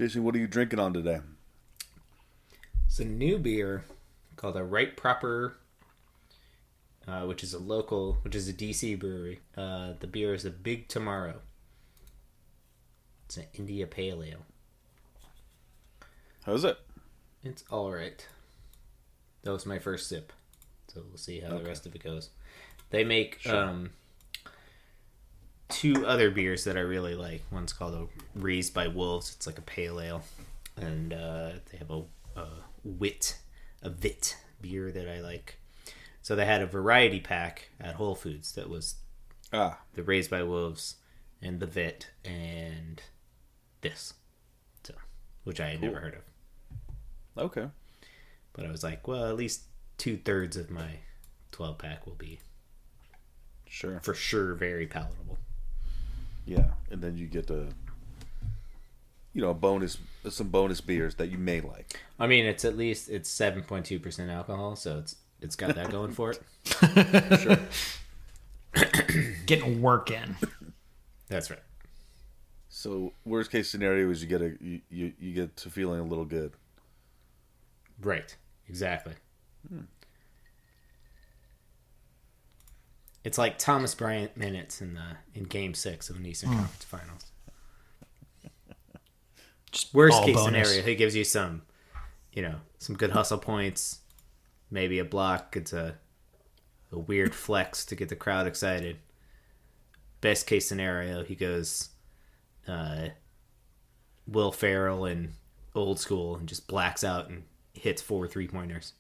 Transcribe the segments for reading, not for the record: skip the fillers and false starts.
Jason, what are you drinking on today? It's a new beer called a Right Proper, which is a DC brewery. The beer is a Big Tomorrow. It's an India Pale Ale. How's it? It's all right. That was my first sip, so we'll see how the rest of it goes. They make two other beers that I really like. One's called a Raised by Wolves. It's like a pale ale, and they have a Vit beer that I like. So they had a variety pack at Whole Foods that was the Raised by Wolves and the Vit and this, so which I had never heard of. Okay. But I was like, well, at least 2/3 of my 12-pack will be for sure very palatable. Yeah, and then you get some bonus beers that you may like. I mean, it's 7.2% alcohol, so it's got that going for it. Sure. Getting work in. That's right. So worst case scenario is you get to feeling a little good. Right. Exactly. It's like Thomas Bryant minutes in Game 6 of an Eastern Conference Finals. Just worst case scenario, he gives you some good hustle points, maybe a block. It's a weird flex to get the crowd excited. Best case scenario, he goes Will Ferrell and old school and just blacks out and hits 4 3-pointers.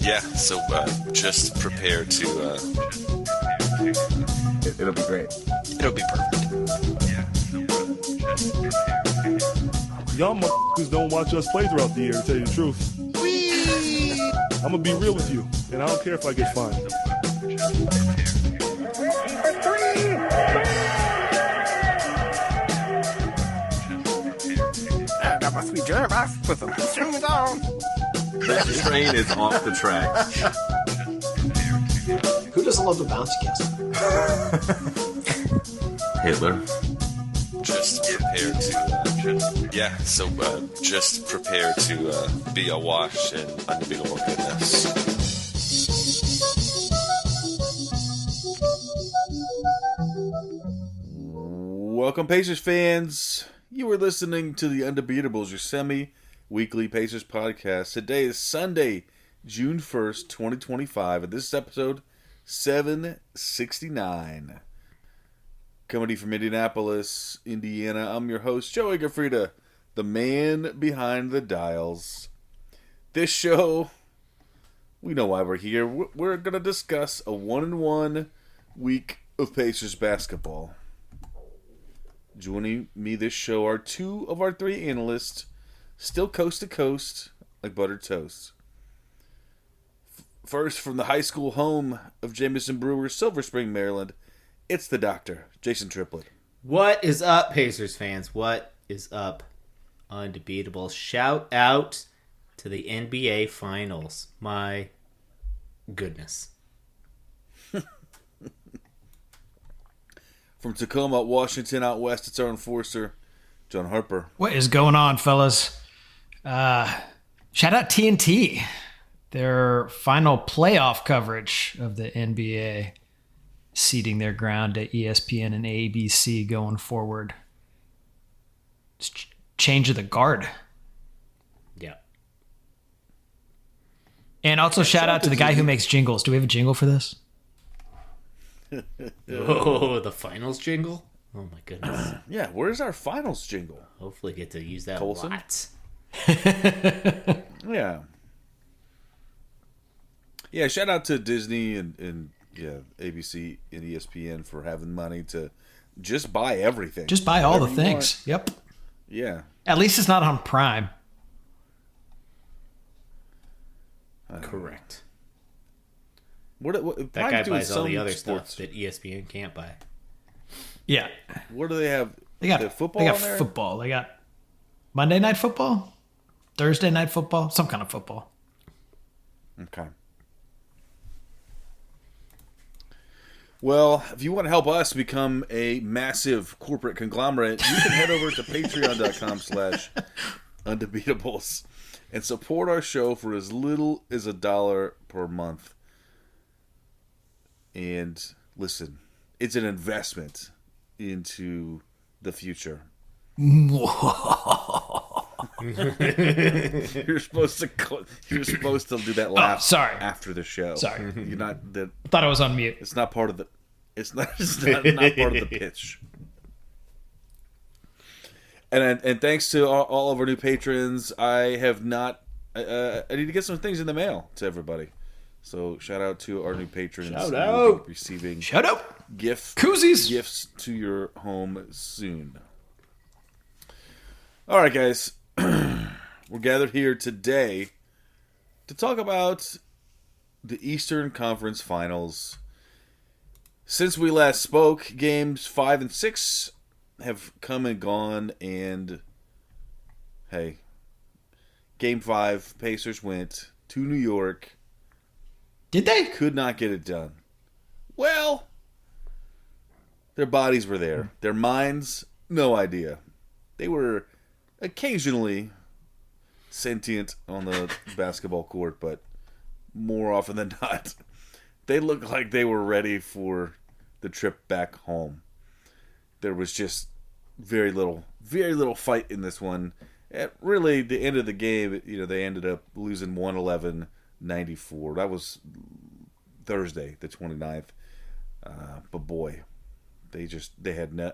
Yeah, so just prepare to... It'll be great. It'll be perfect. Y'all motherfuckers don't watch us play throughout the year, to tell you the truth. I'm gonna be real with you, and I don't care if I get fined. I got my sweet jerk off. Put some strings on. That train is off the tracks. Who doesn't love the bouncy castle? Hitler. Just prepare to... just prepare to be awash in unbeatable goodness. Welcome, Pacers fans. You are listening to the Undebeatables, your semi-weekly Pacers podcast. Today is Sunday, June 1st, 2025, and this is episode 769. Coming to you from Indianapolis, Indiana, I'm your host, Joey Gafrida, the man behind the dials. This show, we know why we're here. We're going to discuss a 1-1 week of Pacers basketball. Joining me this show are two of our three analysts, still coast to coast, like buttered toast. First, from the high school home of Jameson Brewers, Silver Spring, Maryland, it's the doctor, Jason Triplett. What is up, Pacers fans? What is up, Undebeatables? Shout out to the NBA Finals. My goodness. From Tacoma, Washington, out west, it's our enforcer, John Harper. What is going on, fellas? Shout out TNT. Their final playoff coverage of the NBA, ceding their ground to ESPN and ABC going forward. It's change of the guard. Yeah. And also shout out to the guy who makes jingles. Do we have a jingle for this? Oh, the finals jingle? Oh my goodness. Yeah, where's our finals jingle? Hopefully get to use that Colson? a lot. Yeah. Yeah, shout out to Disney and ABC and ESPN for having money to just buy everything. Just buy all the Whatever you things. want. Yep. Yeah. At least it's not on Prime. Correct. What That guy doing buys all the some other sports. stuff that ESPN can't buy. Yeah. What do they have? They got football. They got on there? football. They got Monday Night Football, Thursday Night Football, some kind of football. Okay. Well, if you want to help us become a massive corporate conglomerate, you can head over to patreon.com/undebeatables and support our show for as little as $1 per month. And listen, it's an investment into the future. You're supposed to do that laugh sorry. after the show. Sorry. You're not that. I thought I was on mute. It's not part of the. It's not part of the pitch. And thanks to all of our new patrons, I have not. I need to get some things in the mail to everybody. So shout out to our new patrons. Shout who out. will be receiving Shut up. gifts Koozies. to your home soon. All right, guys. We're gathered here today to talk about the Eastern Conference Finals. Since we last spoke, games 5 and 6 have come and gone, and hey, game 5, Pacers went to New York. Did they? Could not get it done. Well, their bodies were there. Their minds, no idea. They were occasionally sentient on the basketball court, but more often than not, they looked like they were ready for the trip back home. There was just very little fight in this one. At really the end of the game, they ended up losing 111-94. That was Thursday, the 29th. But boy, they had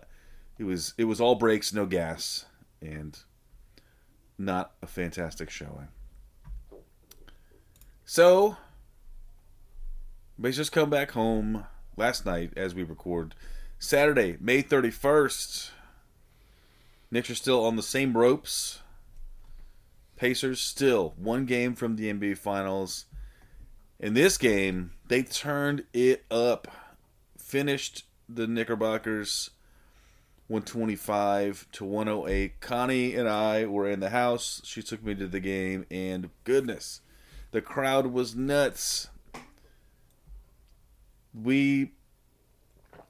it was all breaks, no gas, and not a fantastic showing. So, Pacers come back home last night as we record. Saturday, May 31st. Knicks are still on the same ropes. Pacers still one game from the NBA Finals. In this game, they turned it up. Finished the Knickerbockers 125-108. Connie and I were in the house. She took me to the game, and goodness, the crowd was nuts.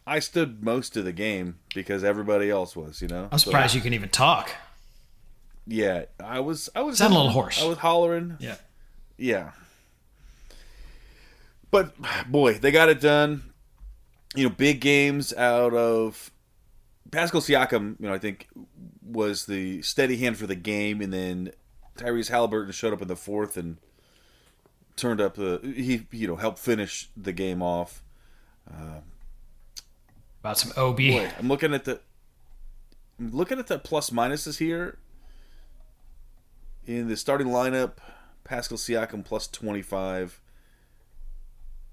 I stood most of the game because everybody else was, I'm surprised you can even talk. Yeah, I was Sound a little hoarse. I was hollering. Yeah. Yeah. But boy, they got it done. Big games out of Pascal Siakam, I think was the steady hand for the game, and then Tyrese Halliburton showed up in the fourth and turned up he helped finish the game off. About some OB. Boy, I'm looking at the plus minuses here. In the starting lineup, Pascal Siakam plus 25,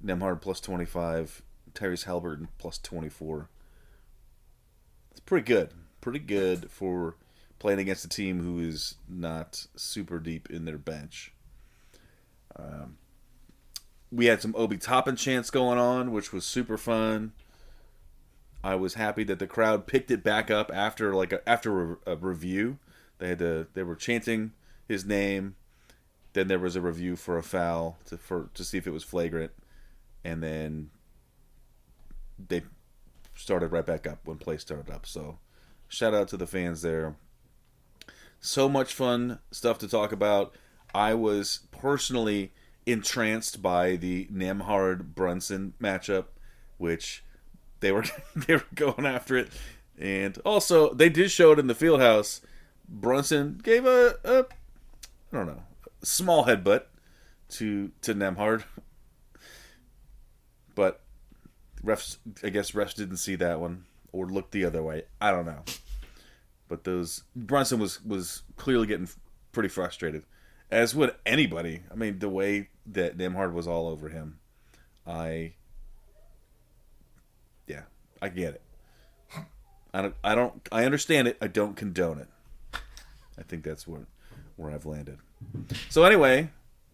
Nembhard plus 25, Tyrese Halliburton plus 24. It's pretty good. Pretty good for playing against a team who is not super deep in their bench. We had some Obi Toppin chants going on, which was super fun. I was happy that the crowd picked it back up after a review. They were chanting his name. Then there was a review for a foul to see if it was flagrant, and then they started right back up when play started up. So shout out to the fans there. So much fun stuff to talk about. I was personally entranced by the Nembhard-Brunson matchup, which they were going after it. And also, they did show it in the Fieldhouse. Brunson gave a small headbutt to Nembhard. But refs didn't see that one or looked the other way. I don't know. But Brunson was clearly getting pretty frustrated, as would anybody. I mean, the way that Nembhard was all over him, I get it. I understand it. I don't condone it. I think that's where I've landed. So anyway,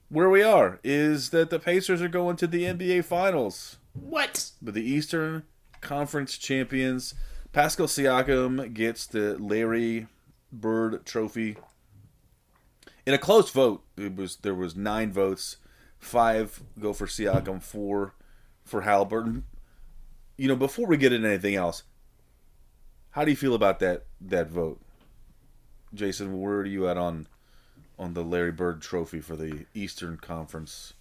where we are is that the Pacers are going to the NBA Finals. What? But the Eastern Conference champions, Pascal Siakam gets the Larry Bird Trophy in a close vote. There was 9 votes, 5 go for Siakam, 4 for Halliburton. before we get into anything else, how do you feel about that vote? Jason, where are you at on the Larry Bird Trophy for the Eastern Conference?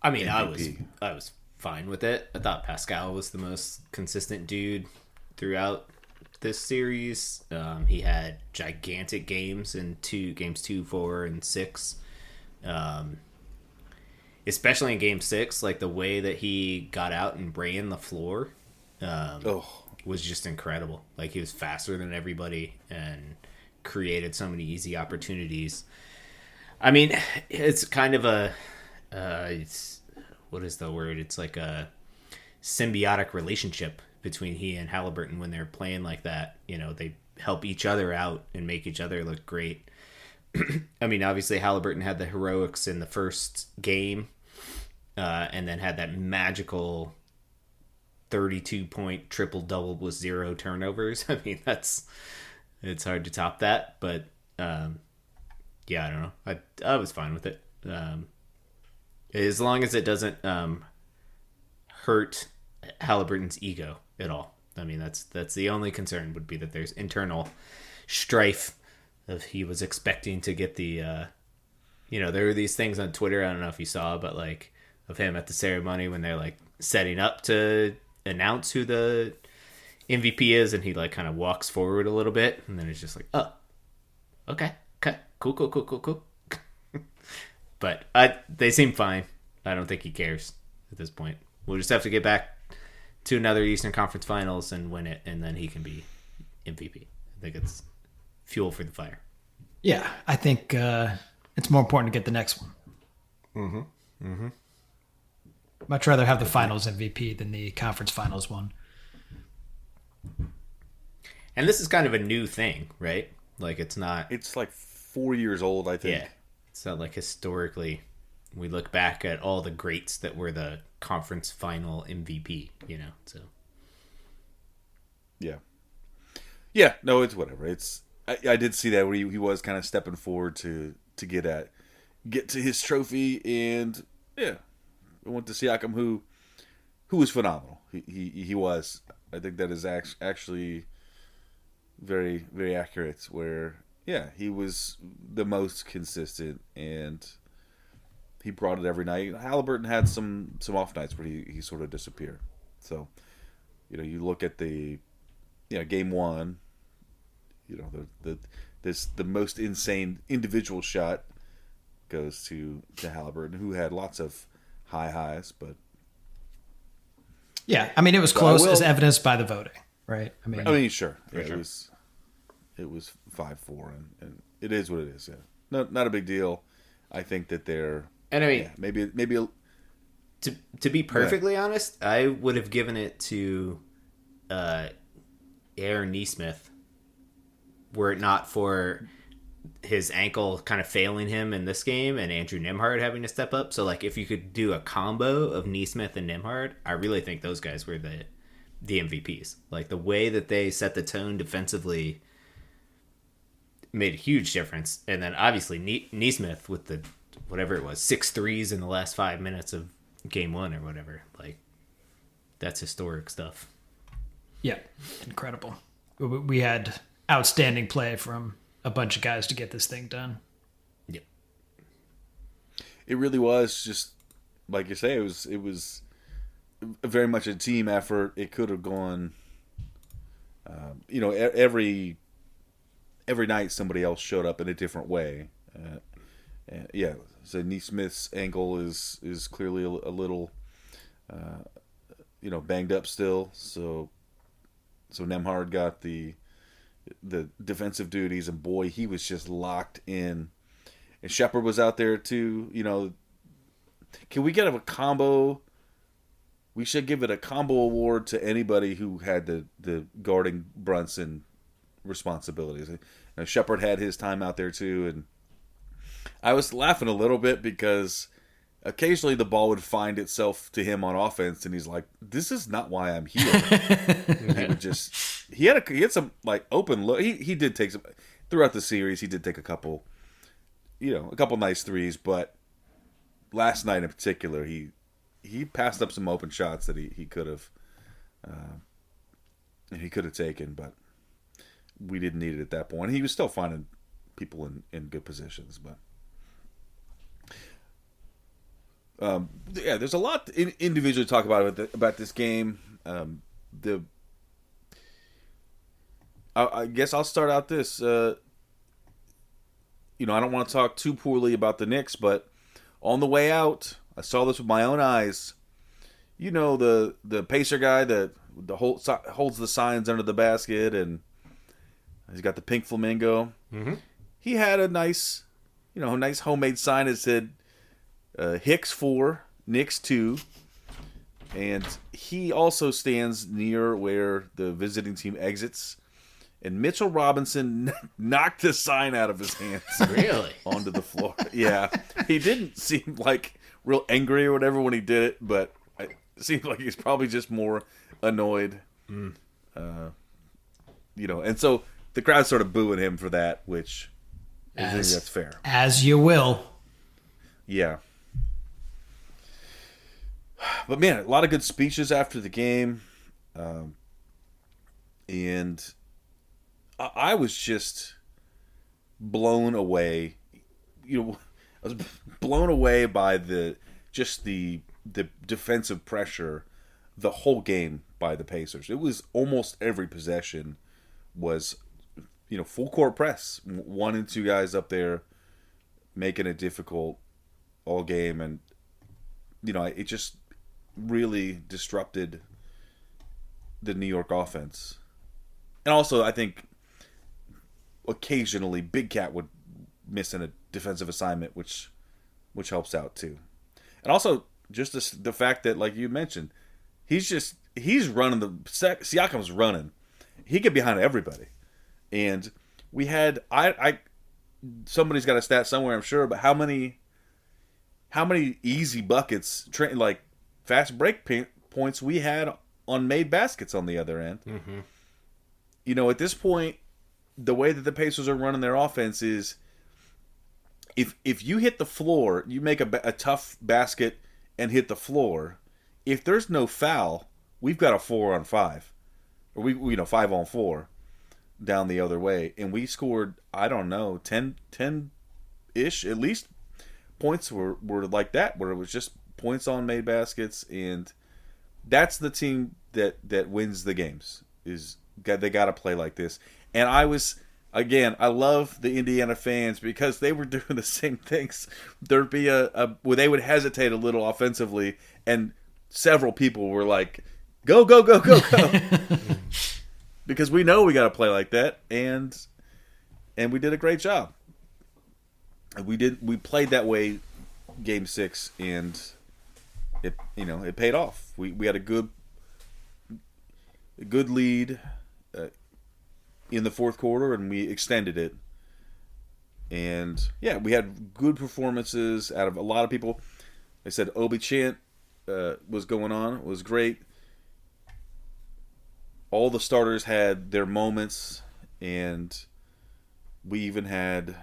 I mean, MVP? I was fine with it. I thought Pascal was the most consistent dude throughout this series. He had gigantic games in games 2, 4, and 6. Especially in game 6, like the way that he got out and ran the floor was just incredible. Like he was faster than everybody and created so many easy opportunities. I mean, it's kind of what is the word? It's like a symbiotic relationship between he and Halliburton when they're playing like that. They help each other out and make each other look great. I mean, obviously Halliburton had the heroics in the first game, and then had that magical 32-point triple-double with 0 turnovers. I mean, it's hard to top that, but yeah, I don't know. I was fine with it. As long as it doesn't hurt Halliburton's ego at all. I mean, that's the only concern would be that there's internal strife of he was expecting to get the there were these things on Twitter, I don't know if you saw, but like of him at the ceremony when they're like setting up to announce who the MVP is, and he like kind of walks forward a little bit, and then it's just like, oh, okay, cool. But they seem fine. I don't think he cares at this point. We'll just have to get back to another Eastern Conference Finals and win it, and then he can be MVP. I think it's fuel for the fire. Yeah, I think it's more important to get the next one. Mm-hmm. Much rather have the Finals MVP than the Conference Finals one. And this is kind of a new thing, right? Like it's not. It's like 4 years old, I think. Yeah, it's not like historically. We look back at all the greats that were the conference final MVP, so. Yeah, no, it's whatever. I did see that where he was kind of stepping forward to get to his trophy, and yeah, I went to Siakam, who was phenomenal. He was. I think that is actually very, very accurate, where yeah, he was the most consistent and he brought it every night. Halliburton had some off nights where he sort of disappeared. So, you look at the game 1, the most insane individual shot goes to Halliburton, who had lots of high highs, but yeah, I mean it was close as evidenced by the voting, right? I mean sure. Yeah, sure. It was 5-4, and it is what it is. Yeah, not a big deal. I think that they're. And I mean, yeah, maybe. To be perfectly honest, I would have given it to Aaron Nesmith, were it not for his ankle kind of failing him in this game and Andrew Nembhard having to step up. So, like, if you could do a combo of Nesmith and Nembhard, I really think those guys were the MVPs. Like, the way that they set the tone defensively made a huge difference. And then, obviously, Nesmith with the, whatever it was, 6 threes in the last 5 minutes of game 1 or whatever. Like, that's historic stuff. Yeah, incredible. We had outstanding play from a bunch of guys to get this thing done. Yep. It really was just like you say. It was very much a team effort. It could have gone. Every night somebody else showed up in a different way. Yeah. So Nesmith's ankle is clearly a little, banged up still. So Nembhard got the defensive duties, and boy, he was just locked in. And Shepard was out there too. Can we get a combo? We should give it a combo award to anybody who had the guarding Brunson responsibilities. Shepard had his time out there too, and I was laughing a little bit because occasionally the ball would find itself to him on offense, and he's like, "This is not why I'm here." He would just he had some like open look. He did take some throughout the series. He did take a couple nice threes, but last night in particular, he passed up some open shots that he could have and he could have taken, but we didn't need it at that point. He was still finding people in good positions, but yeah, there's a lot individually to talk about this game. I guess I'll start out this. I don't want to talk too poorly about the Knicks, but on the way out, I saw this with my own eyes. The Pacer guy that holds the signs under the basket, and he's got the pink flamingo. Mm-hmm. He had a nice homemade sign that said Hicks 4, Knicks 2. And he also stands near where the visiting team exits. And Mitchell Robinson knocked the sign out of his hands. Really? Onto the floor. Yeah. He didn't seem like real angry or whatever when he did it, but it seemed like he's probably just more annoyed. And so the crowd's sort of booing him for that, which I think that's fair. As you will. Yeah. But man, a lot of good speeches after the game. And I was just blown away. I was blown away by the defensive pressure the whole game by the Pacers. It was almost every possession was, full court press. 1 and 2 guys up there making it difficult all game. And, it just really disrupted the New York offense. And also, I think occasionally Big Cat would miss in a defensive assignment, which helps out too. And also, just the fact that, like you mentioned, he's running Siakam's running. He get behind everybody. And we had somebody's got a stat somewhere, I'm sure, but how many easy buckets, like fast break points we had on made baskets on the other end. Mm-hmm. At this point, the way that the Pacers are running their offense is if you hit the floor, you make a tough basket and hit the floor. If there's no foul, we've got a 4-on-5, or we 5-on-4 down the other way, and we scored 10-ish at least points were like that, where it was just points on made baskets, and that's the team that wins the games. They got to play like this. And I love the Indiana fans because they were doing the same things. There'd be where they would hesitate a little offensively, and several people were like, "Go, go, go, go, go," because we know we got to play like that, and we did a great job. We played that way, Game 6, and it paid off. We had a good lead in the fourth quarter, and we extended it. And yeah, we had good performances out of a lot of people. They said Obi Chant was going on. It was great. All the starters had their moments, and we even had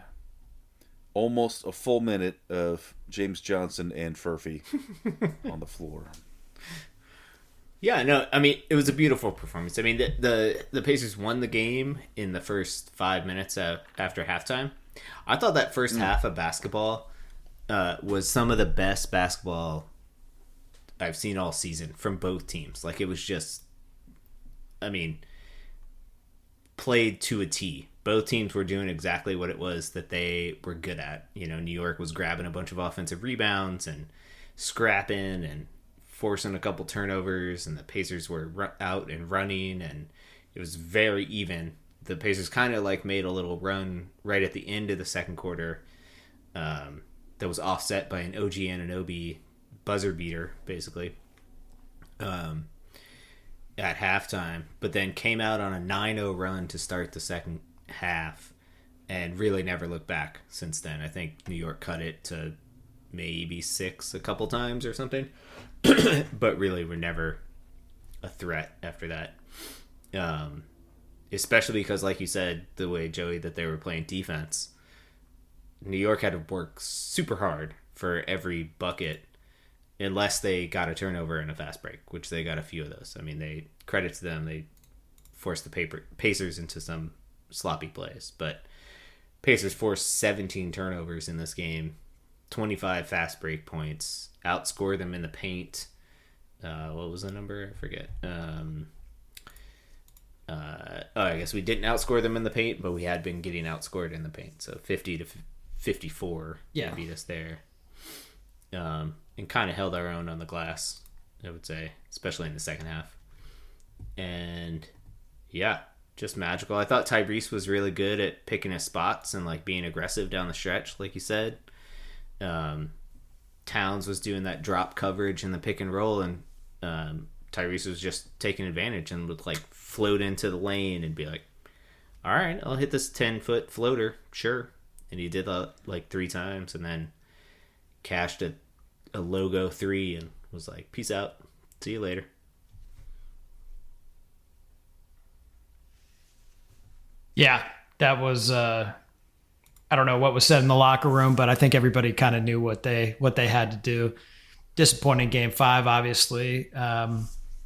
almost a full minute of James Johnson and Furphy on the floor. Yeah, no, I mean, it was a beautiful performance. I mean, the Pacers won the game in the first 5 minutes after halftime. I thought that first half of basketball was some of the best basketball I've seen all season from both teams. Like, it was just, played to a T. Both teams were doing exactly what it was that they were good at. New York was grabbing a bunch of offensive rebounds and scrapping and forcing a couple turnovers, and the Pacers were out and running, and it was very even. The Pacers kind of made a little run right at the end of the second quarter that was offset by an OG Anunoby buzzer beater, basically, at halftime, but then came out on a 9-0 run to start the second half and really never looked back since then. I think New York cut it to maybe 6 a couple times or something. But really were never a threat after that. Especially because, like you said, the way, Joey, that they were playing defense, New York had to work super hard for every bucket, unless they got a turnover and a fast break, which they got a few of those. I mean, they credit to them. They forced the Pacers into some sloppy plays, but Pacers forced 17 turnovers in this game, 25 fast break points, outscored them in the paint. What was the number? I forget. I guess we didn't outscore them in the paint, but we had been getting outscored in the paint. So 50 to 54, they beat us there. And kind of held our own on the glass, I would say, especially in the second half. And yeah, just magical. I thought Tyrese was really good at picking his spots and like being aggressive down the stretch, like you said. Towns was doing that drop coverage in the pick and roll, and Tyrese was just taking advantage and would like float into the lane and be like, all right, I'll hit this 10-foot floater, sure. And he did that like 3 times, and then cashed a logo 3 and was like, peace out, see you later. Yeah, that was I don't know what was said in the locker room, but I think everybody kind of knew what they had to do. Disappointing game 5, obviously.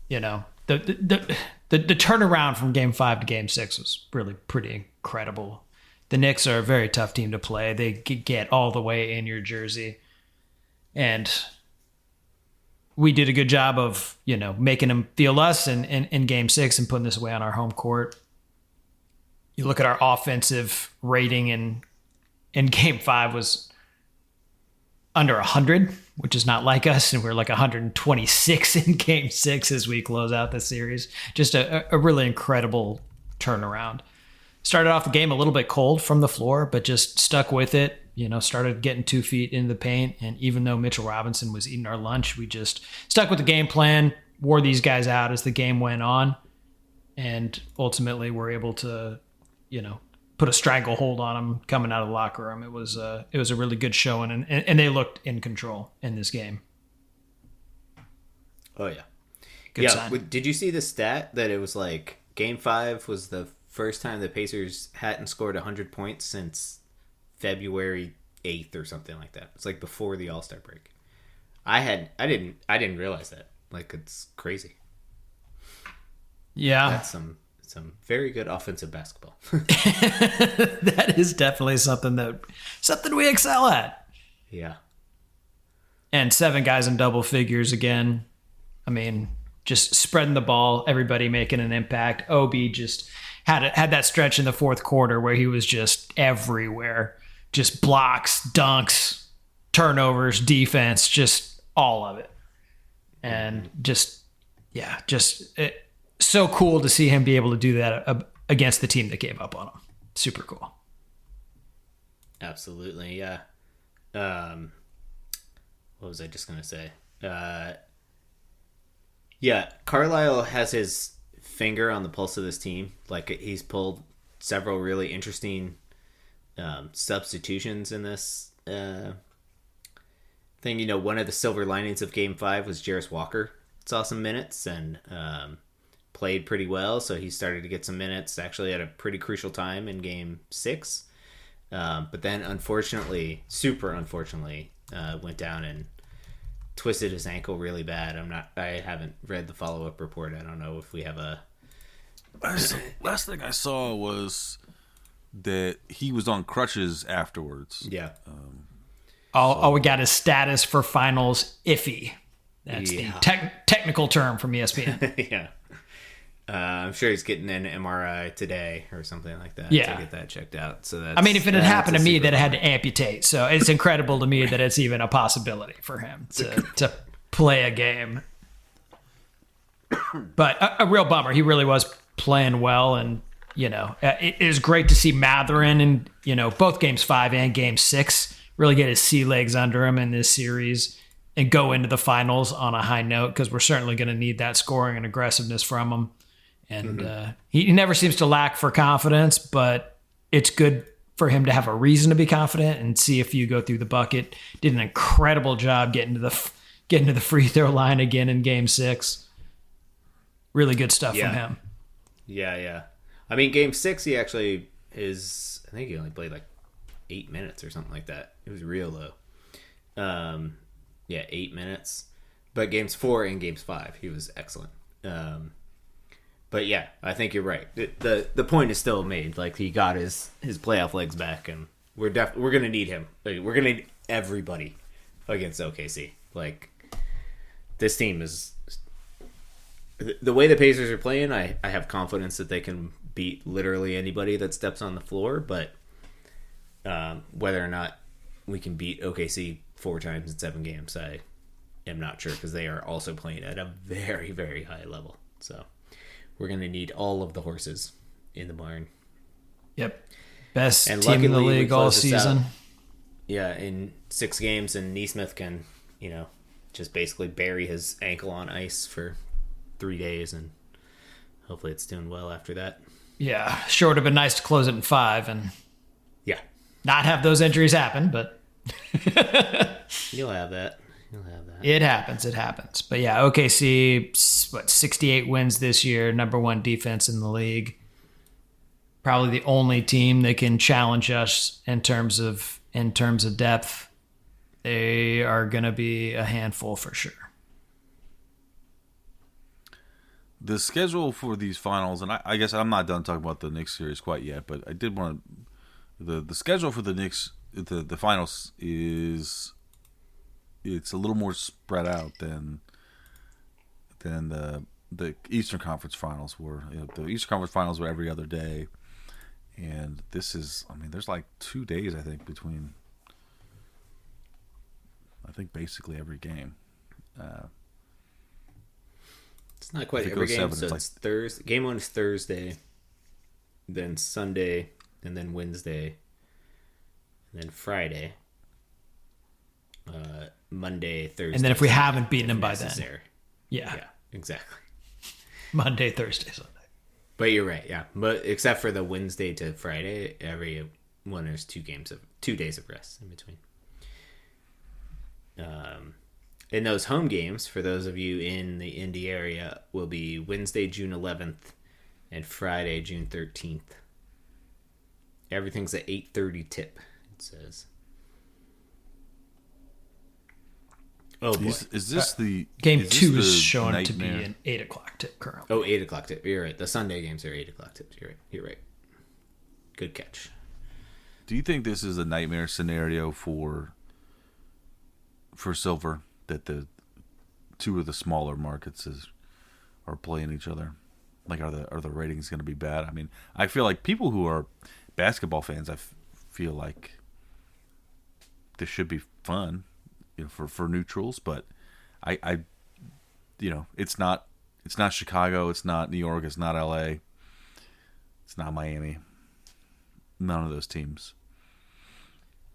You know, the turnaround from game 5 to game 6 was really pretty incredible. The Knicks are a very tough team to play. They get all the way in your jersey. And we did a good job of, you know, making them feel us in game 6 and putting this away on our home court. You look at our offensive rating in game 5 was under 100, which is not like us. And we're like 126 in game 6 as we close out the series. Just a really incredible turnaround. Started off the game a little bit cold from the floor, but just stuck with it. You know, started getting 2 feet in the paint. And even though Mitchell Robinson was eating our lunch, we just stuck with the game plan, wore these guys out as the game went on. And ultimately were able to, you know, put a stranglehold on them coming out of the locker room. It was a really good showing, and they looked in control in this game. Oh, yeah. Good sign. Did you see the stat that it was like game 5 was the first time the Pacers hadn't scored 100 points since February 8th or something like that. It's like before the All-Star break. I didn't realize that. Like, it's crazy. Yeah. That's some very good offensive basketball. That is definitely something we excel at. Yeah. And 7 guys in double figures again. I mean, just spreading the ball, everybody making an impact. Obi just had that stretch in the fourth quarter where he was just everywhere. Just blocks, dunks, turnovers, defense, just all of it. And so cool to see him be able to do that against the team that gave up on him. Super cool. Absolutely, yeah. What was I just going to say? Yeah, Carlisle has his finger on the pulse of this team. Like, he's pulled several really interesting substitutions in this thing. You know, one of the silver linings of Game 5 was Jarris Walker saw some minutes and played pretty well, so he started to get some minutes actually at a pretty crucial time in Game 6. But then, super unfortunately, went down and twisted his ankle really bad. I haven't read the follow-up report. I don't know if we have a... Last thing I saw was that he was on crutches afterwards. Yeah. All we got is status for finals iffy. That's the technical term from ESPN. Yeah. I'm sure he's getting an MRI today or something like that to get that checked out. So that's, I mean, if it had happened to me, that I had to amputate. So it's incredible to me that it's even a possibility for him to play a game. But a real bummer. He really was playing well, and you know, it is great to see Matherin and, you know, both games 5 and game 6 really get his sea legs under him in this series and go into the finals on a high note, because we're certainly going to need that scoring and aggressiveness from him. And he never seems to lack for confidence, but it's good for him to have a reason to be confident and see a few go through the bucket. Did an incredible job getting to the free throw line again in game 6. Really good stuff from him. Yeah. I mean, game 6, he actually I think he only played like 8 minutes or something like that. It was real low. 8 minutes. But games 4 and games 5, he was excellent. But yeah, I think you're right. The point is still made. Like, he got his playoff legs back, and we're gonna need him. Like, we're gonna need everybody against OKC. Like, this team is the way the Pacers are playing. I have confidence that they can beat literally anybody that steps on the floor. But whether or not we can beat OKC 4 times in 7 games, I am not sure, because they are also playing at a very, very high level. So we're going to need all of the horses in the barn. Yep. Best And team in the luckily, we league all close this out. season. Yeah, in 6 games, and Neesmith can, just basically bury his ankle on ice for 3 days, and hopefully it's doing well after that. Yeah. Sure would have been nice to close it in 5 and Yeah. not have those injuries happen, but You'll have that. it happens. It happens. But yeah, OKC, 68 wins this year, number 1 defense in the league. Probably the only team that can challenge us in terms of depth. They are going to be a handful for sure. The schedule for these finals, and I guess I'm not done talking about the Knicks series quite yet, but I did want to. The schedule for the Knicks, the finals it's a little more spread out than the Eastern Conference Finals were. The Eastern Conference Finals were every other day, and this is, there's like 2 days I think between. I think basically every game. It's not quite every game, so it's Thursday. Game 1 is Thursday, then Sunday, and then Wednesday, and then Friday, Monday, Thursday. And then if we haven't beaten them by then. Yeah, exactly. Monday, Thursday, Sunday. But you're right, yeah. But except for the Wednesday to Friday, every one there's 2 days of rest in between. And those home games, for those of you in the Indy area, will be Wednesday, June 11th, and Friday, June 13th. Everything's at 8:30 tip, it says. Oh boy. Is this the Game 2 the is shown to be nightmare? an 8 o'clock tip currently. Oh, 8 o'clock tip. You're right. The Sunday games are 8 o'clock tips. You're right. Good catch. Do you think this is a nightmare scenario for Silver, that the 2 of the smaller markets are playing each other? Like, are the ratings going to be bad? I feel like people who are basketball fans, I feel like this should be fun, for neutrals. But I it's not Chicago, it's not New York, it's not LA, it's not Miami. None of those teams.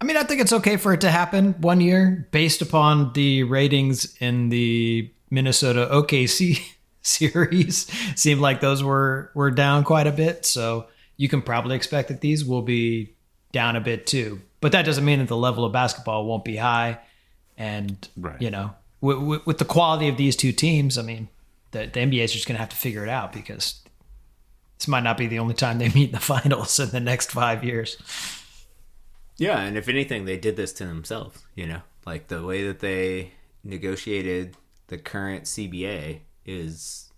I think it's okay for it to happen one year based upon the ratings in the Minnesota OKC series. Seemed like those were down quite a bit. So you can probably expect that these will be down a bit too. But that doesn't mean that the level of basketball won't be high. And, right. With the quality of these 2 teams, the NBA is just going to have to figure it out, because this might not be the only time they meet in the finals in the next 5 years. Yeah, and if anything, they did this to themselves, Like, the way that they negotiated the current CBA is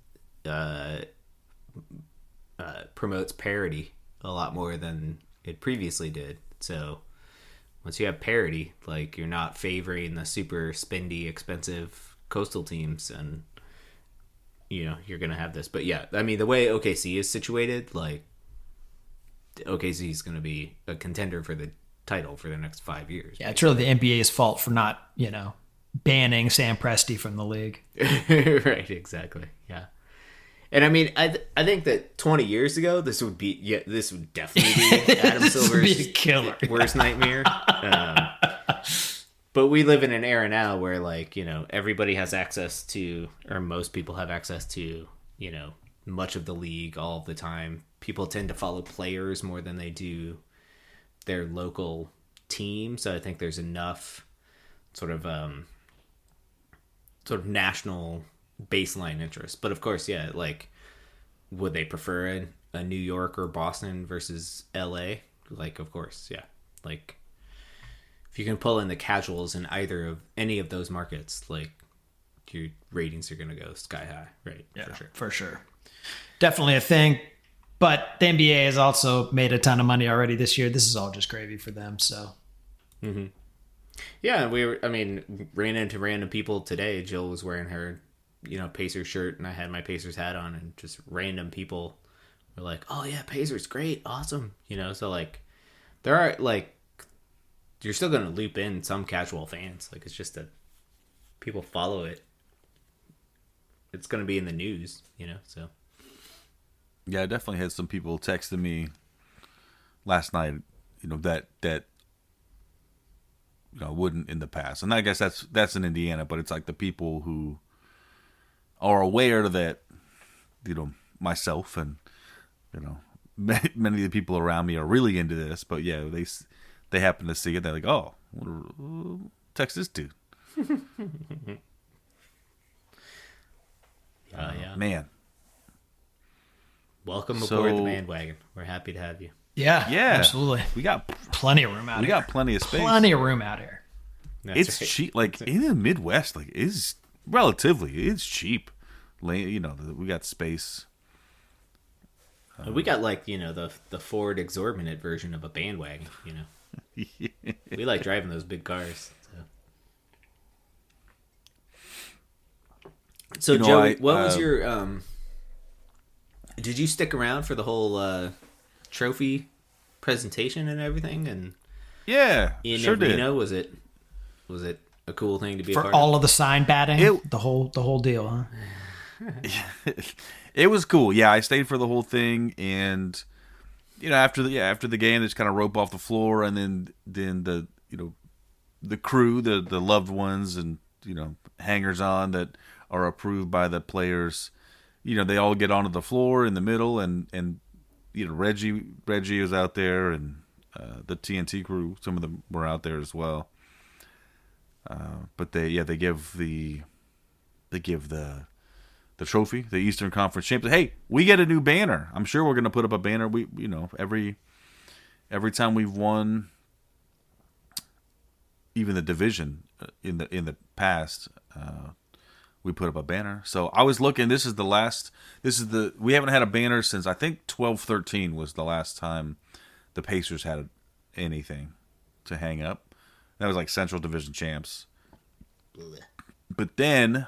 promotes parity a lot more than it previously did. So once you have parity, like, you're not favoring the super spendy, expensive coastal teams, and, you're going to have this. But yeah, the way OKC is situated, like, OKC is going to be a contender for the title for the next 5 years. Yeah, it's really the NBA's fault for not, banning Sam Presti from the league. Right, exactly. Yeah. And I think that 20 years ago, this would definitely be Adam Silver's be a killer. Worst nightmare. But we live in an era now where, like, everybody has access to, or most people have access to, much of the league all of the time. People tend to follow players more than they do their local team. So I think there's enough sort of national baseline interest. But of course, yeah, like, would they prefer a New York or Boston versus LA? Like, of course, yeah. Like, if you can pull in the casuals in any of those markets, like, your ratings are going to go sky high, right? Yeah, For sure. for sure. Definitely a thing. But the NBA has also made a ton of money already this year. This is all just gravy for them. So, Yeah, ran into random people today. Jill was wearing her, Pacers shirt, and I had my Pacers hat on, and just random people were like, "Oh yeah, Pacers, great, awesome." So like, there are like, you're still gonna loop in some casual fans. Like, it's just that people follow it. It's gonna be in the news, So Yeah, I definitely had some people texting me last night, that wouldn't in the past. And I guess that's in Indiana, but it's like the people who are aware that, myself and, many of the people around me are really into this. But yeah, they happen to see it. They're like, oh, text this dude. yeah. Man. Welcome aboard the bandwagon. We're happy to have you. yeah, Yeah. absolutely. We got Plenty of room out here. we got plenty of space. Plenty of room out here. That's It's right. cheap. Like in the Midwest, like it's cheap. We got space. We got like the Ford exorbitant version of a bandwagon. We like driving those big cars. So Joey, what was your Did you stick around for the whole trophy presentation and everything? And Yeah, in sure did. Reno, was it a cool thing to be a For part all of? of the sign batting, the whole deal, huh? It was cool. Yeah, I stayed for the whole thing, and after the game, they just kind of rope off the floor, and then the crew, the loved ones, and hangers on that are approved by the players. They all get onto the floor in the middle, and Reggie was out there, and the TNT crew, some of them were out there as well. But they give the trophy, the Eastern Conference champion. Hey, we get a new banner. I'm sure we're going to put up a banner. We every time we've won, even the division in the past, we put up a banner. So I was looking. We haven't had a banner since I think 12-13 was the last time the Pacers had anything to hang up. That was like Central Division champs. But then,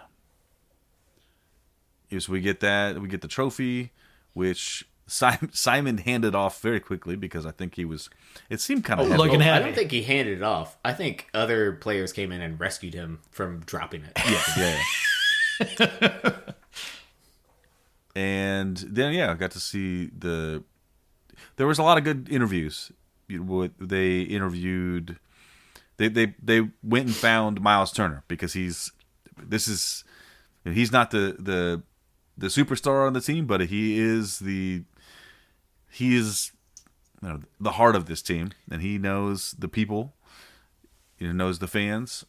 we get the trophy, which Simon handed off very quickly because I think it seemed kind of heavy. looking I heavy. don't think he handed it off. I think other players came in and rescued him from dropping it. Yeah. And then I got to see there was a lot of good interviews. They interviewed. They went and found Miles Turner because he's not the superstar on the team, but he is the heart of this team, and he knows the people, knows the fans,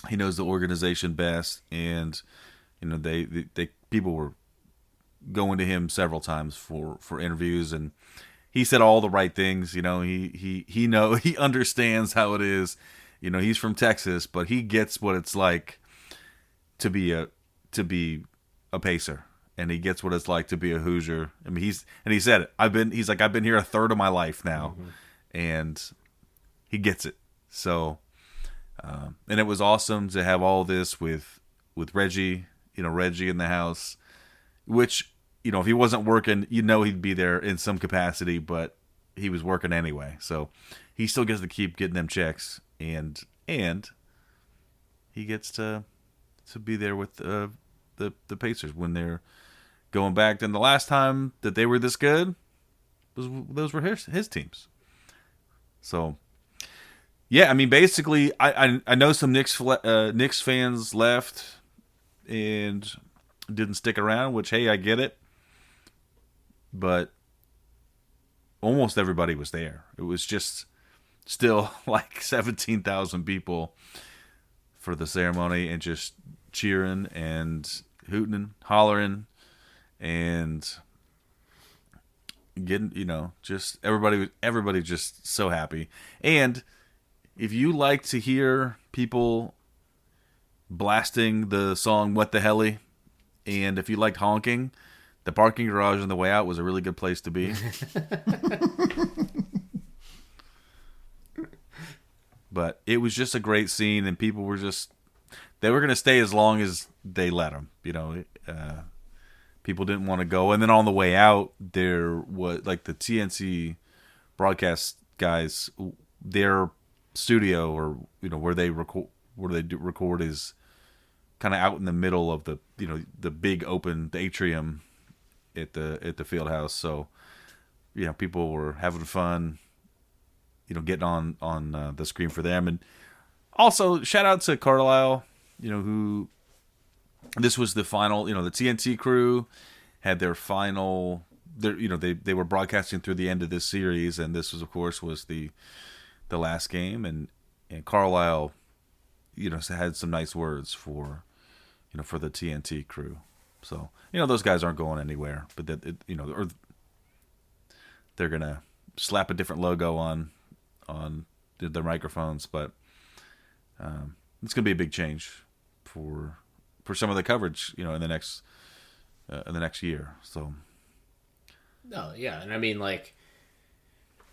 he knows the organization best, and they people were going to him several times for interviews, and he said all the right things. He understands how it is. He's from Texas, but he gets what it's like to be a Pacer, and he gets what it's like to be a Hoosier. I mean, he said it. I've been here a third of my life now, and he gets it. So, and it was awesome to have all this with Reggie. Reggie in the house, which if he wasn't working, he'd be there in some capacity, but he was working anyway. So he still gets to keep getting them checks, and he gets to be there with the Pacers when they're going back. And the last time that they were this good, those were his teams. So, yeah, I mean, basically, I know some Knicks fans left and didn't stick around, which, hey, I get it. But almost everybody was there. It was just still like 17,000 people for the ceremony, and just cheering and hooting and hollering and getting, just everybody just so happy. And if you like to hear people blasting the song "What the Helly," and if you liked honking, the parking garage on the way out was a really good place to be. But it was just a great scene, and people were they were going to stay as long as they let them. People didn't want to go. And then on the way out, there was, like, the TNC broadcast guys, their studio, or, where they record is kind of out in the middle of the, the big open, the atrium at the field house. So, people were having fun, getting on the screen for them. And also, shout out to Carlisle, who, this was the final, the TNT crew had their final, they were broadcasting through the end of this series, and this was, of course, was the last game, and Carlisle, had some nice words for the TNT crew. So, those guys aren't going anywhere, but or they're gonna slap a different logo on their microphones, but it's gonna be a big change for some of the coverage, in the next year. So, no, yeah, and I mean, like,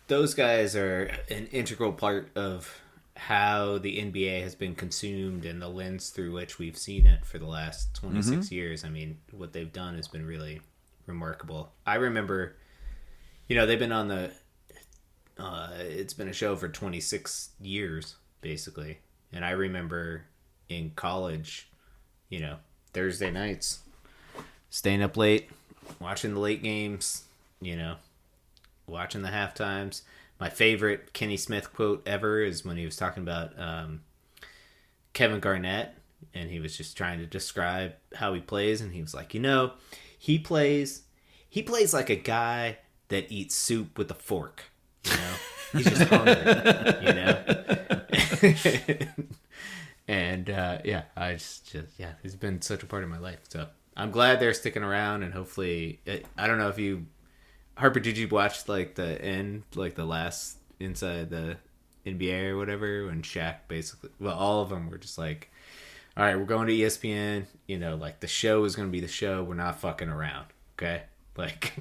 those guys are an integral part of how the NBA has been consumed and the lens through which we've seen it for the last 26 years. I mean, what they've done has been really remarkable. I remember, they've been on the, it's been a show for 26 years, basically. And I remember in college, Thursday nights, staying up late, watching the late games, watching the halftimes. My favorite Kenny Smith quote ever is when he was talking about Kevin Garnett, and he was just trying to describe how he plays, and he was like, he plays like a guy that eats soup with a fork. He's just hungry, And he's been such a part of my life. So I'm glad they're sticking around, and hopefully, I don't know if you, Harper, did you watch like the end, like the last inside the NBA or whatever, when Shaq basically, well, all of them were just like, all right, we're going to ESPN, like the show is going to be the show. We're not fucking around. Okay. Like,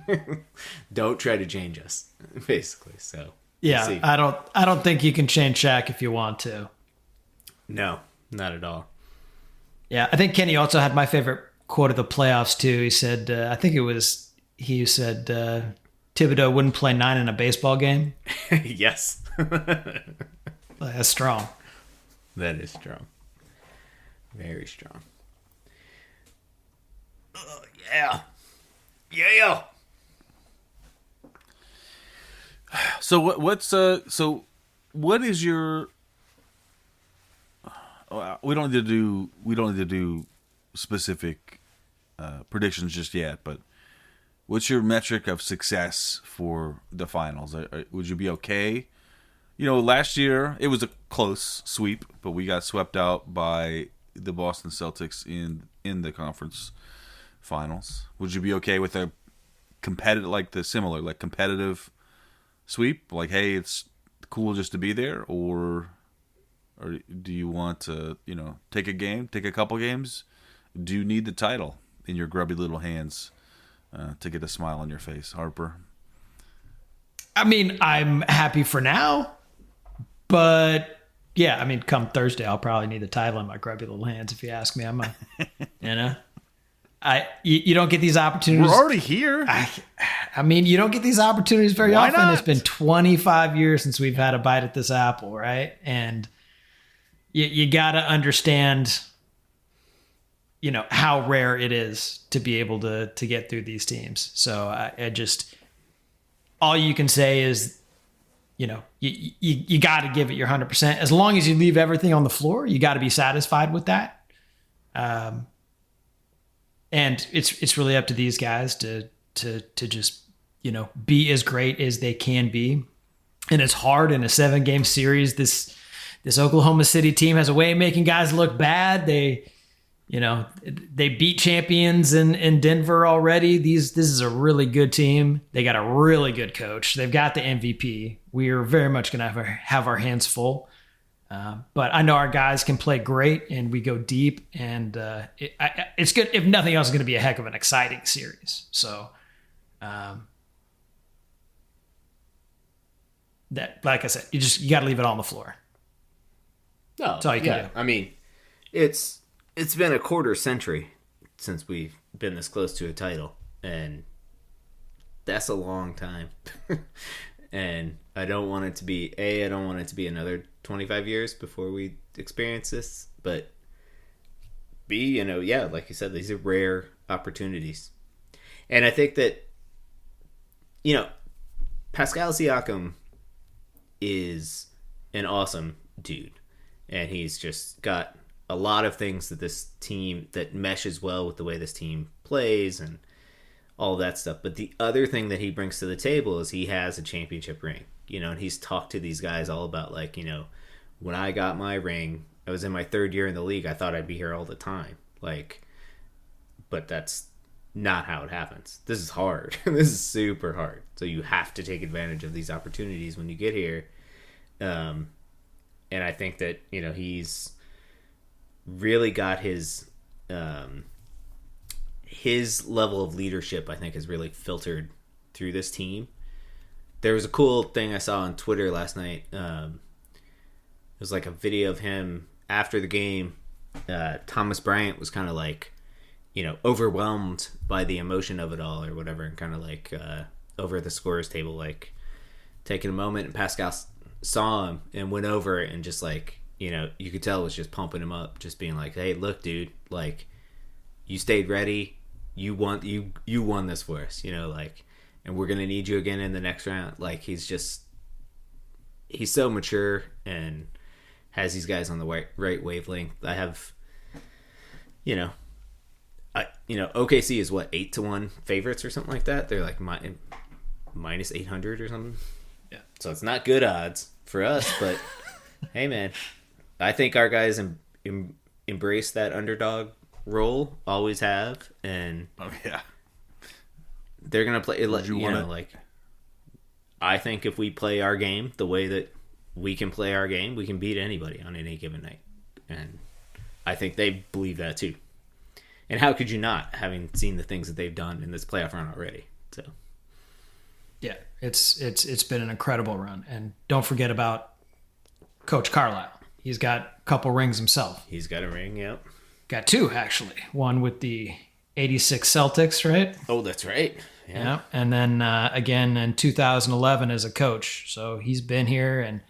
don't try to change us, basically. So yeah, I don't think you can change Shaq if you want to. No, not at all. Yeah, I think Kenny also had my favorite quote of the playoffs too. He said, he said Thibodeau wouldn't play 9 in a baseball game. Yes. That's strong. That is strong. Very strong. Yeah. Yeah. So what is your? We don't need to do specific predictions just yet, but what's your metric of success for the finals? Would you be okay? Last year it was a close sweep, but we got swept out by the Boston Celtics in the conference finals. Would you be okay with a competitive sweep? Like, hey, it's cool just to be there, or do you want to, take a couple games? Do you need the title in your grubby little hands to get a smile on your face, Harper? I mean, I'm happy for now, but yeah, I mean, come Thursday, I'll probably need the title in my grubby little hands. If you ask me, you don't get these opportunities. We're already here. I mean, you don't get these opportunities very Why often. not? It's been 25 years since we've had a bite at this apple, right? And you got to understand, how rare it is to be able to get through these teams. So I just, all you can say is, you got to give it your 100%. As long as you leave everything on the floor, you got to be satisfied with that. And it's really up to these guys to just, be as great as they can be. And it's hard in a 7-game series. This Oklahoma City team has a way of making guys look bad. They beat champions in Denver already. This is a really good team. They got a really good coach. They've got the MVP. We are very much going to have our hands full. But I know our guys can play great, and we go deep, and it's good. If nothing else, it's going to be a heck of an exciting series. So, that, like I said, you got to leave it on the floor. No, That's all you can do. I mean, it's been a quarter century since we've been this close to a title, and that's a long time. And I don't want it to be I don't want it to be another 25 years before we experience this, but B, like you said, these are rare opportunities. And I think that Pascal Siakam is an awesome dude, and he's just got a lot of things that this team that meshes well with the way this team plays and all that stuff. But the other thing that he brings to the table is he has a championship ring, and he's talked to these guys all about, like, when I got my ring, I was in my third year in the league. I thought I'd be here all the time. Like, but that's not how it happens. This is hard. This is super hard. So you have to take advantage of these opportunities when you get here. And I think that, he's really got his level of leadership, I think, has really filtered through this team. There was a cool thing I saw on Twitter last night. It was like a video of him after the game. Thomas Bryant was kind of like, overwhelmed by the emotion of it all or whatever, and kind of like over at the scorer's table, like taking a moment, and Pascal saw him and went over and just like, you could tell it was just pumping him up, just being like, hey, look, dude, like, you stayed ready. You won this for us, like, and we're going to need you again in the next round. Like, he's so mature and has these guys on the right wavelength. I have, OKC is what, 8-1 favorites or something like that. They're like minus 800 or something. Yeah. So it's not good odds for us, but hey, man, I think our guys embrace that underdog role, always have, and they're gonna play. I think if we play our game the way that we can play our game, we can beat anybody on any given night, and I think they believe that too. And how could you not, having seen the things that they've done in this playoff run already? So, yeah, it's been an incredible run, and don't forget about Coach Carlisle. He's got a couple rings himself. He's got a ring, yep. Got two, actually. One with the 86 Celtics, right? Oh, that's right. Yeah. And then again in 2011 as a coach. So he's been here, and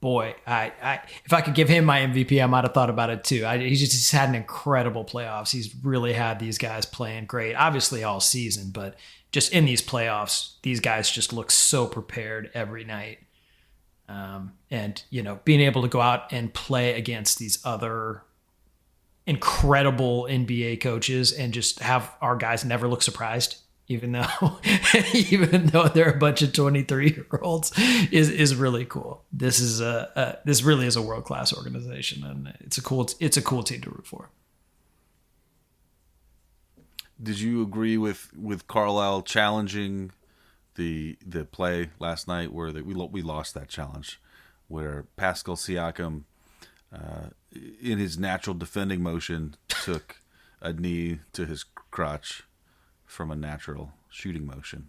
boy, I if I could give him my MVP, I might have thought about it too. He's had an incredible playoffs. He's really had these guys playing great, obviously all season, but just in these playoffs, these guys just look so prepared every night. And, being able to go out and play against these other incredible NBA coaches and just have our guys never look surprised, even though they're a bunch of 23-year-olds is really cool. This really is a world-class organization, and it's a cool team to root for. Did you agree with Carlisle challenging the play last night where we lost that challenge, where Pascal Siakam, in his natural defending motion, took a knee to his crotch from a natural shooting motion?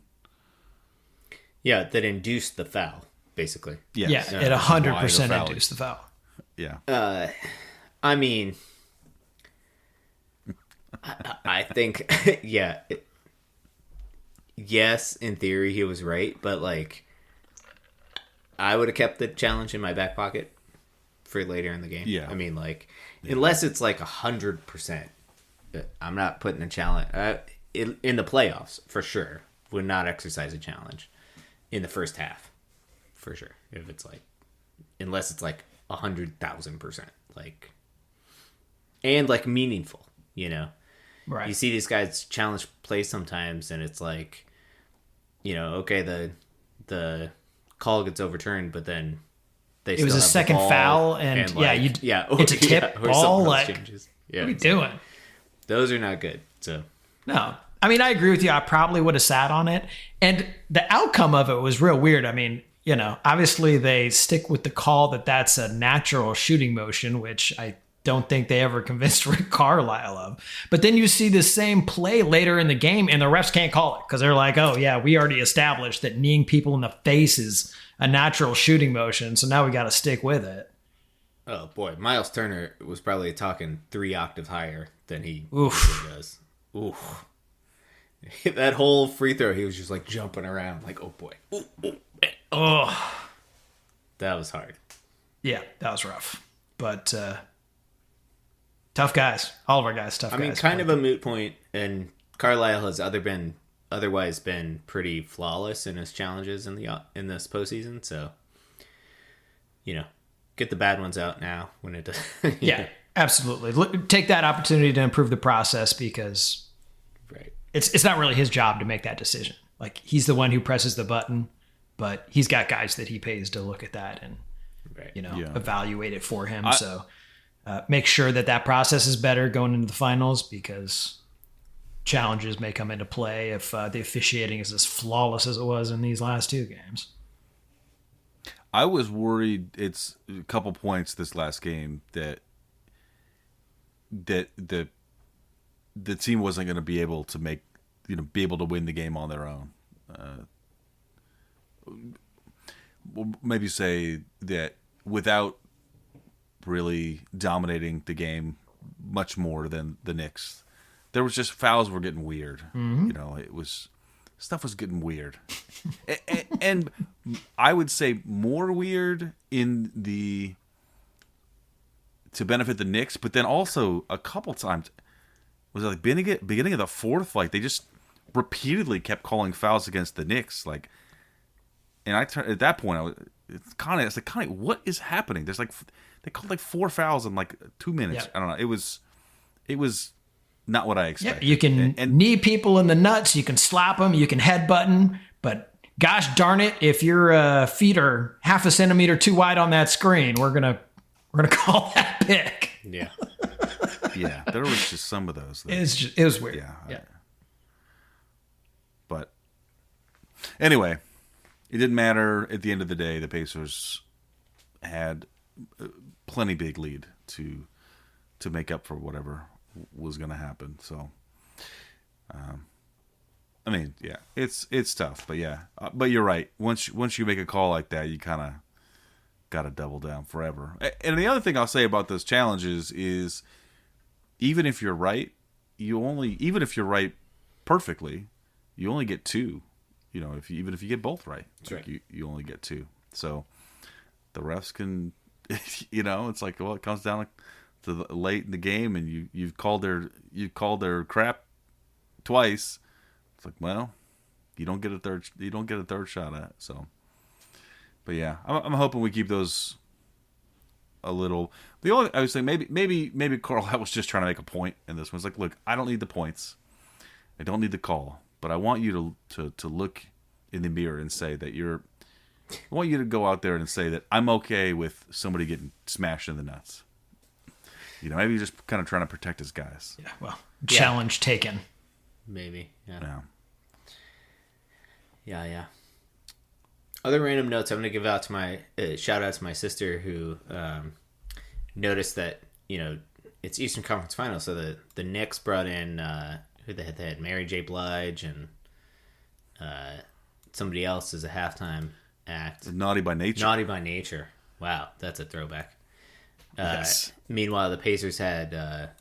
Yeah, that induced the foul, basically. Yes. Yeah, it 100% induced the foul. Yeah. I mean, I think, yeah. Yes, in theory, he was right, but, like, I would have kept the challenge in my back pocket for later in the game. Yeah. I mean, like, unless it's, like, 100%, I'm not putting a challenge. In the playoffs, for sure, would not exercise a challenge in the first half, for sure. If it's, like, unless it's, like, 100,000%, like, and, like, meaningful, Right. You see these guys challenge plays sometimes, and it's like, okay, the call gets overturned, but then they it was a second foul, and like, it's a tip ball. Like, changes. What are you doing? Those are not good. So no, I mean, I agree with you. I probably would have sat on it, and the outcome of it was real weird. I mean, obviously they stick with the call that that's a natural shooting motion, which I don't think they ever convinced Rick Carlisle of. But then you see the same play later in the game and the refs can't call it because they're like, oh yeah, we already established that kneeing people in the face is a natural shooting motion. So now we got to stick with it. Oh boy, Miles Turner was probably talking 3 octaves higher than he Oof. usually does. Oof. That whole free throw, he was just like jumping around, like, oh boy. Ooh, ooh. Oh, That was hard. yeah, that was rough. But tough guys. All of our guys, tough guys. I mean, kind of a moot point, and Carlisle has otherwise been pretty flawless in his challenges in this postseason. So, get the bad ones out now when it does. Yeah, absolutely. Take that opportunity to improve the process because Right. it's not really his job to make that decision. Like, he's the one who presses the button, but he's got guys that he pays to look at that and Right. evaluate it for him. So make sure that process is better going into the finals because challenges may come into play if the officiating is as flawless as it was in these last 2 games. I was worried. It's a couple points this last game that the team wasn't going to be able to be able to win the game on their own. Maybe say that without really dominating the game much more than the Knicks. There was just fouls were getting weird. Mm-hmm. Stuff was getting weird. and I would say more weird to benefit the Knicks, but then also a couple times was it like beginning of the fourth, like they just repeatedly kept calling fouls against the Knicks, like, and at that point it's kind of what is happening? There's like they called like 4 fouls in like 2 minutes. Yeah. I don't know. It was not what I expected. Yeah, you can knee people in the nuts, you can slap them, you can headbutt them, but gosh darn it, if your feet are half a centimeter too wide on that screen, we're gonna call that pick. Yeah. Yeah, there was just some of those. It was weird. Yeah. But anyway, it didn't matter. At the end of the day, the Pacers had a plenty big lead to make up for whatever was going to happen. So, I mean, yeah, it's tough, but yeah, but you're right. Once you make a call like that, you kind of got to double down forever. And the other thing I'll say about those challenges is, even if you're right, even if you're right perfectly, you only get 2. Even if you get both right, right. You only get 2. So the refs can, it's like, well, it comes down to late in the game, and you've called their crap twice. It's like, well, you don't get a third shot at it. So, but yeah, I'm hoping we keep those a little. I was saying maybe Carlisle was just trying to make a point in this one. It's like, look, I don't need the points, I don't need the call, but I want you to look in the mirror and say that I want you to go out there and say that I'm okay with somebody getting smashed in the nuts. Maybe he's just kind of trying to protect his guys. Yeah, well, challenge taken. Maybe. Yeah. Yeah. Other random notes I'm going to give out to my shout out to my sister who noticed that it's Eastern Conference Finals, so the Knicks brought in who they had Mary J. Blige and somebody else as a halftime act. Naughty by Nature. Naughty by Nature. Wow, that's a throwback. Yes. Meanwhile, the Pacers had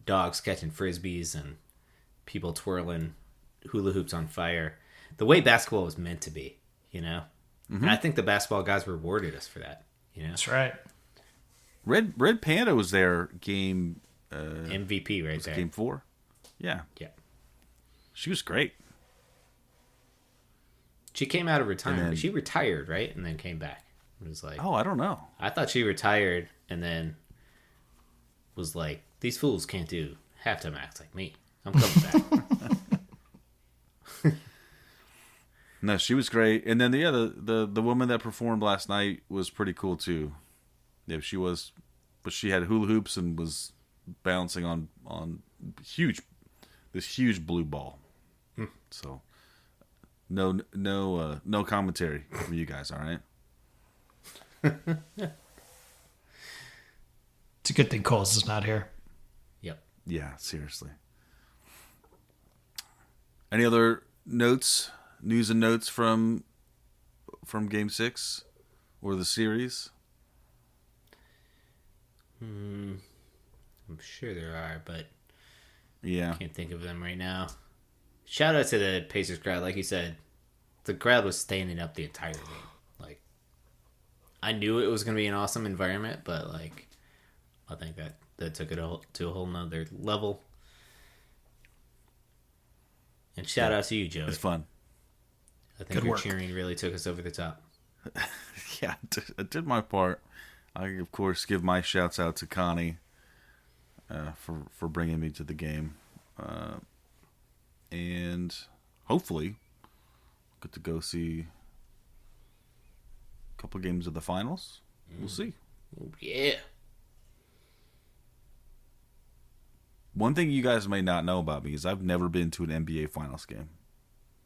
dogs catching frisbees and people twirling hula hoops on fire. The way basketball was meant to be, Mm-hmm. And I think the basketball guys rewarded us for that. That's right. Red Panda was their game MVP right there. Game 4. Yeah. Yeah. She was great. She came out of retirement. She retired, right? And then came back. It was like, oh, I don't know. I thought she retired and then was like, these fools can't do halftime acts like me. I'm coming back. No, she was great. And then the woman that performed last night was pretty cool too. Yeah, she was, but she had hula hoops and was bouncing on this huge blue ball. So No commentary from you guys. All right. It's a good thing Coles is not here. Yep. Yeah, seriously. Any other news and notes from Game 6 or the series? I'm sure there are, but Yeah. can't think of them right now. Shout out to the Pacers crowd. Like you said, the crowd was standing up the entire game. Like, I knew it was going to be an awesome environment, but like, I think that took it to a whole nother level. And shout out to you, Joey. It's fun. I think your cheering really took us over the top. Yeah, I did my part. I, of course, give my shouts out to Connie for bringing me to the game. And hopefully get to go see a couple games of the finals. We'll see. Yeah. One thing you guys may not know about me is I've never been to an NBA Finals game.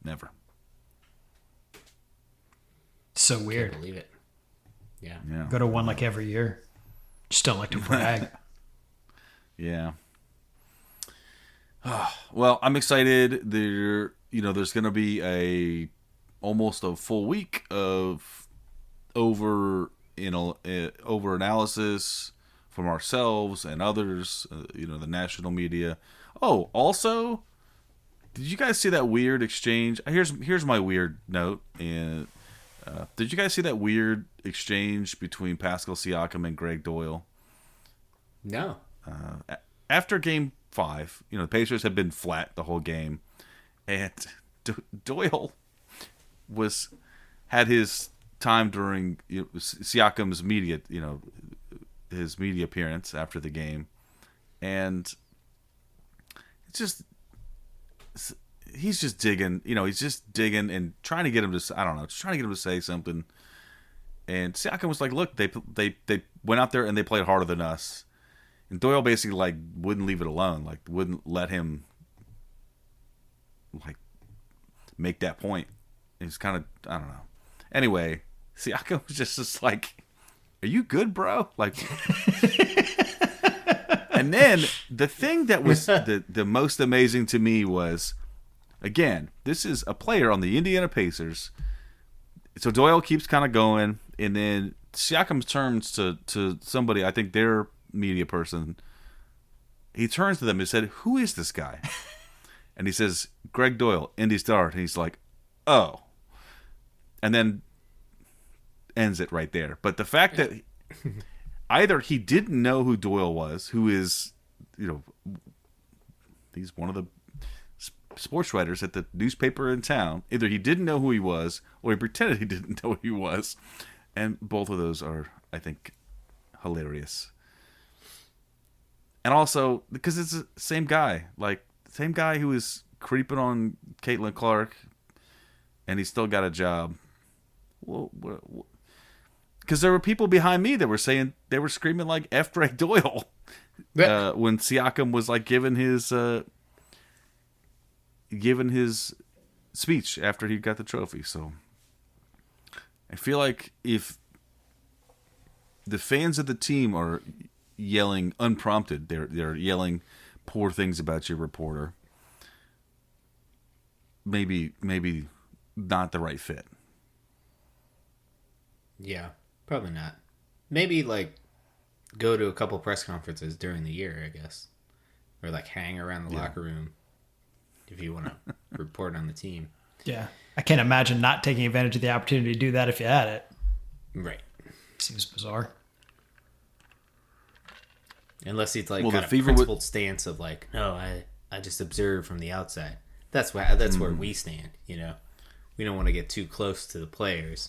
Never. So weird. Can't believe it. Yeah. Yeah. Go to one like every year. Just don't like to brag. Yeah. Well, I'm excited. There's going to be almost a full week of over analysis from ourselves and others. The national media. Oh, also, did you guys see that weird exchange? Here's my weird note. And did you guys see that weird exchange between Pascal Siakam and Greg Doyle? No. After Game 5, the Pacers had been flat the whole game, and Doyle had his time during Siakam's media, his media appearance after the game, and he's just digging, and trying to get him to, I don't know, just trying to get him to say something. And Siakam was like, "Look, they went out there and they played harder than us." And Doyle basically wouldn't leave it alone, wouldn't let him make that point. He's kind of, I don't know. Anyway, Siakam was just like, "Are you good, bro?" And then the thing that was the most amazing to me was, again, this is a player on the Indiana Pacers. So Doyle keeps kind of going, and then Siakam turns to somebody, I think their media person. He turns to them and said, "Who is this guy?" And he says, "Greg Doyle, Indy Star." And he's like, "Oh." And then ends it right there. But the fact that either he didn't know who Doyle was, who is, he's one of the sports writers at the newspaper in town. Either he didn't know who he was, or he pretended he didn't know who he was. And both of those are, I think, hilarious. And also, because it's the same guy. Same guy who was creeping on Caitlin Clark, and he still got a job. Because there were people behind me that were saying, they were screaming like F. Greg Doyle when Siakam was given his speech after he got the trophy. So I feel like if the fans of the team are yelling unprompted, they're yelling poor things about your reporter, maybe not the right fit. Yeah, probably not. Maybe go to a couple press conferences during the year, I guess, or hang around the locker room if you want to report on the team. Yeah. I can't imagine not taking advantage of the opportunity to do that if you had it. Right. Seems bizarre. Unless he's the kind of principled stance of no, I just observe from the outside. That's where we stand, We don't want to get too close to the players.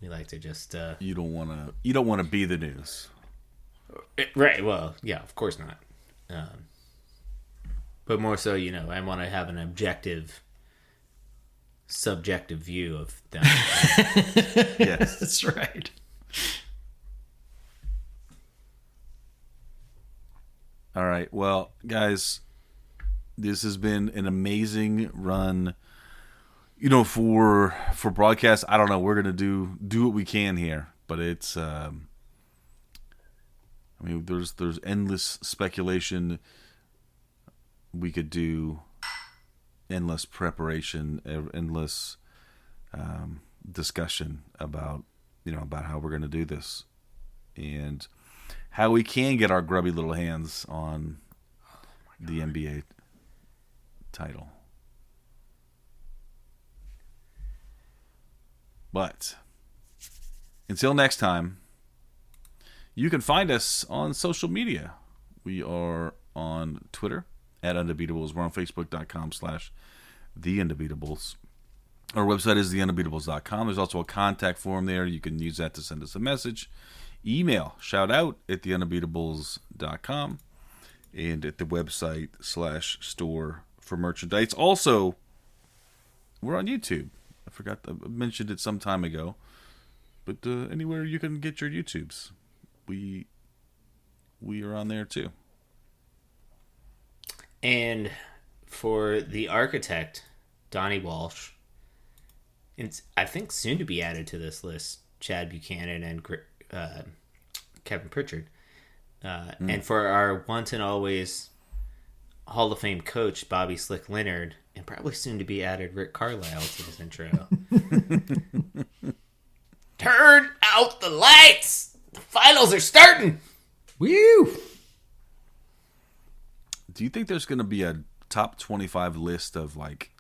We like to just you don't want to be the news. Right, well, yeah, of course not. But more so, I want to have an objective, subjective view of them. Yes, that's right. All right. Well, guys, this has been an amazing run. for broadcast, I don't know. We're gonna do what we can here, but it's. There's endless speculation. We could do endless preparation, endless discussion about how we're gonna do this, and how we can get our grubby little hands on the NBA title. But until next time, you can find us on social media. We are on Twitter at Undebeatables. We're on Facebook.com/The Undebeatables. Our website is theundebeatables.com. There's also a contact form there. You can use that to send us a message. Email, shout out at theundebeatables.com and at the website /store for merchandise. Also, we're on YouTube. I forgot, I mentioned it some time ago. But anywhere you can get your YouTubes, we are on there too. And for the architect, Donnie Walsh, it's I think soon to be added to this list, Chad Buchanan and Kevin Pritchard. And for our once and always Hall of Fame coach, Bobby Slick Leonard, and probably soon to be added Rick Carlisle to this intro. Turn out the lights! The finals are starting! Woo! Do you think there's going to be a top 25 list of like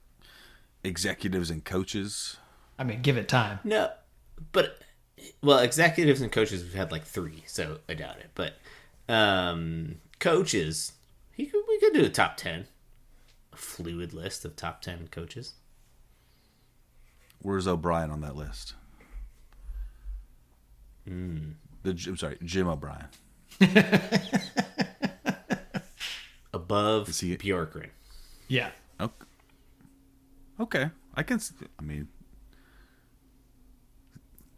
executives and coaches? I mean, give it time. No, but well, executives and coaches we've had like 3, so I doubt it. But coaches, we could do a top 10, a fluid list of top 10 coaches. Where's O'Brien on that list? I'm sorry, Jim O'Brien. Above Bjorkgren. Yeah. Okay.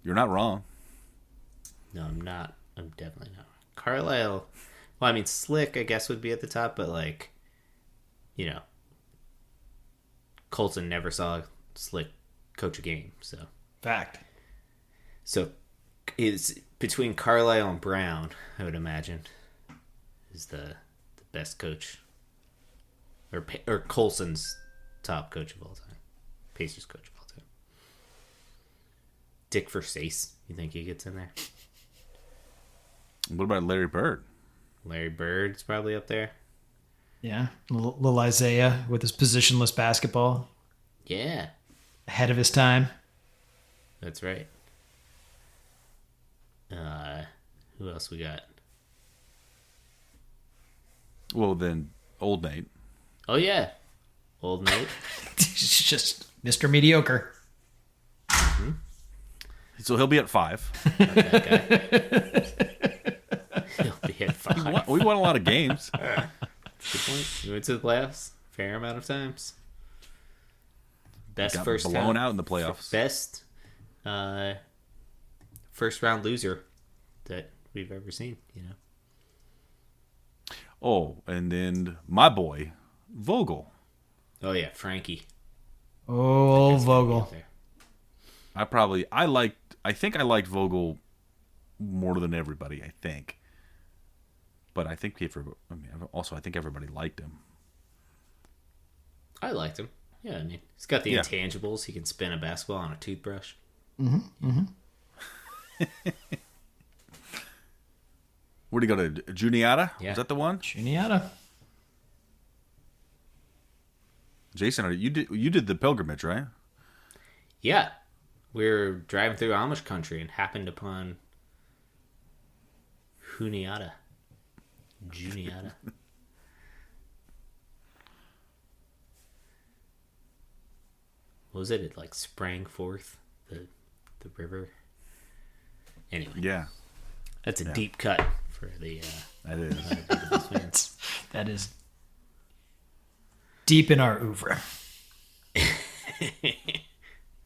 You're not wrong. No, I'm not. I'm definitely not. Carlisle, well, I mean, Slick, I guess, would be at the top, but like, Colton never saw Slick coach a game, so. Fact. So, it's between Carlisle and Brown, I would imagine, is the best coach. Or Colson's top coach of all time. Pacers coach of all time. Dick Versace, you think he gets in there? What about Larry Bird? Larry Bird's probably up there. Yeah. Little Isaiah with his positionless basketball. Yeah. Ahead of his time. That's right. Who else we got? Well, then, Old Nate. Oh, yeah. Old Nate. He's just Mr. Mediocre. Mm-hmm. So he'll be at 5. He'll be at 5. We won a lot of games. Good point. We went to the playoffs a fair amount of times. Best Got first blown round, out in the playoffs. Best first round loser that we've ever seen, Oh, and then my boy, Vogel. Oh, yeah, Frankie. Oh, Vogel. I think I liked Vogel more than everybody, I think. But I think I think everybody liked him. I liked him. Yeah, I mean, he's got the intangibles. He can spin a basketball on a toothbrush. Where'd he go to? Juniata? Yeah. Is that the one? Juniata. Jason, you did the pilgrimage, right? Yeah. We were driving through Amish country and happened upon Juniata. What was it? It like sprang forth the river. Anyway. Yeah. That's a deep cut for the That is. fans. That is deep in our oeuvre.